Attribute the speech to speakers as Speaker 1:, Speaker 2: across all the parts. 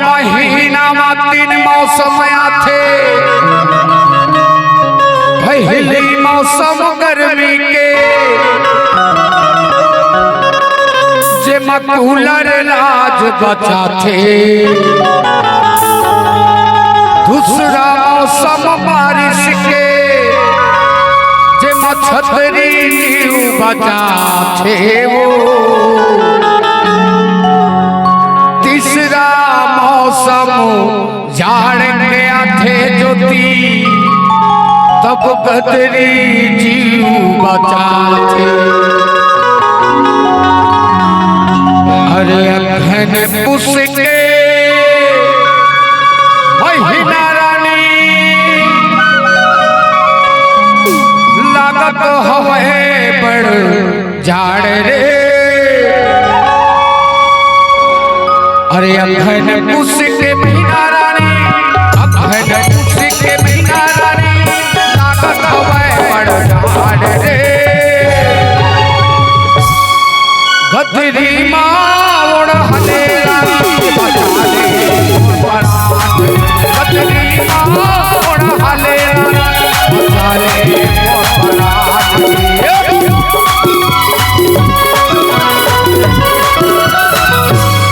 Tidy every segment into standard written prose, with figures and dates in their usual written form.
Speaker 1: महीना में 3 मौसम आथे। पहली मौसम गर्मी के जे कूलर लाज बचा थे। दूसरा मौसम बारिश के जे छतरी नीव बचा थे वो। तीसरा मौसम जाड़ के आथे ज्योति तब गदरी जीव बचा थे। अरे अखन पुस के महीना रानी लागत हवे बड़ जाड़ रे। अरे अखन पुस के महीना रानी, अखन पुस के महीना रानी लागत हवे बड़ जाड़ रे। गदरी मावड़ हलेला बचा ले परात। गदरी मावड़ हलेला बचा ले परात।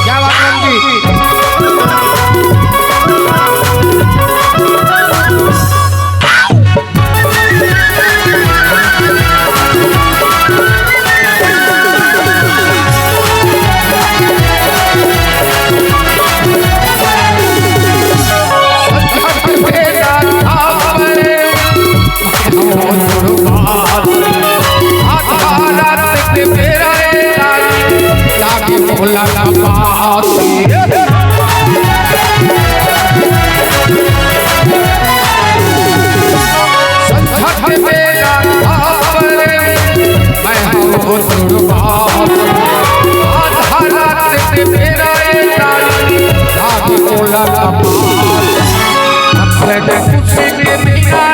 Speaker 1: क्या बात जी? भोला का पास संझट मेरा थापरे मैं हूँ दुर्बात। आधा रात मेरा लागी भोला का पास। अखन खुशी के बिना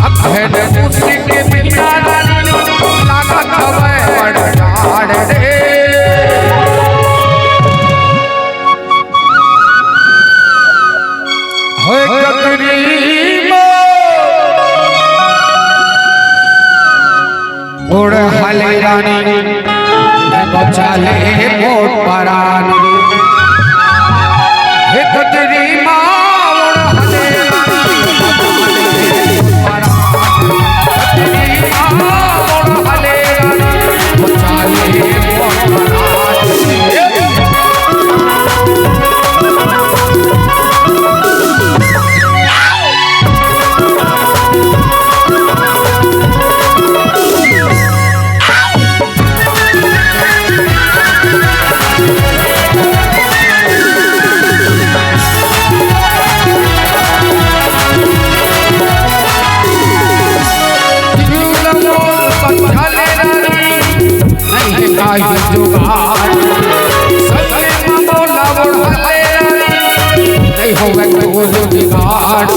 Speaker 1: अखन खुशी के बिना लागत हवे बड़ जाड़ रे। उड़ हले रानी बचा ले मोट परान। गदरी माँ उड़ हले रानी गदरी माँ उड़ हले रानी बचा ले मोट परान। नहीं होगा तो बिगाड़।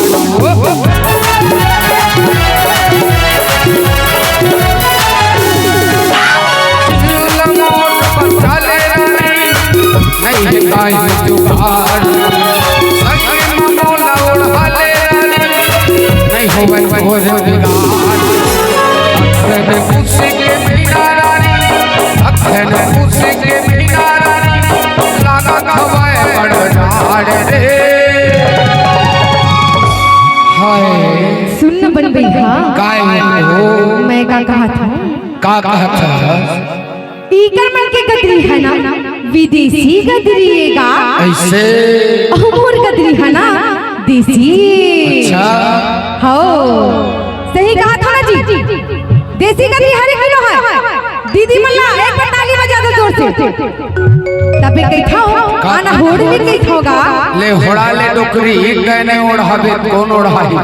Speaker 1: नहीं जुगाड़ नहीं होगा तो बिगाड़। अखन खुशी के बिना रानी, अखन खुशी के बिना रानी लागत हवे बड़ जाड़ रे। हाय
Speaker 2: सुन न बन भैया
Speaker 1: काय हो
Speaker 2: मैं का कहा था टीकर मन के गदरी है ना विदेशी गदरी का
Speaker 1: ऐसे
Speaker 2: अमूर गदरी है ना देसी।
Speaker 1: अच्छा
Speaker 2: हो सही कहा था ना जी। देसी गदरी हर किलो है। दीदी मल्ला एक बार ताली बजा दो जोर से। तबे कई खाओ आना होड़ भी कई खाओगा।
Speaker 1: ले होड़ा ले डोकरी कहने ओढ़ावे कौन ओढ़ाही।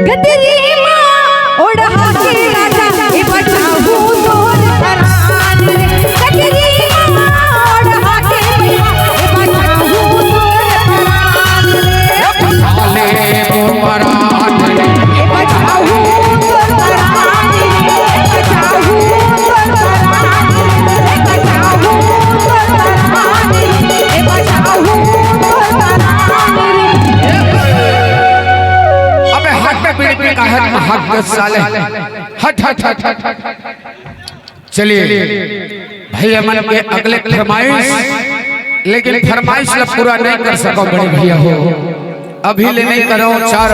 Speaker 2: गदरी माँ ओढ़ा के राजा ए बचाऊ तोर परान रे। गदरी माँ ओढ़ा के ए बचाऊ तोर परान रे।
Speaker 1: ले परान
Speaker 2: ए बचाऊ तोर परान रे।
Speaker 1: बीड़ी पे का हट हक साले हट हट हट हट। चलिए भैया मन के अगले फरमाइश, लेकिन फरमाइश ला पूरा नहीं कर सको बड़े भैया हो, अभी ले नहीं करो 4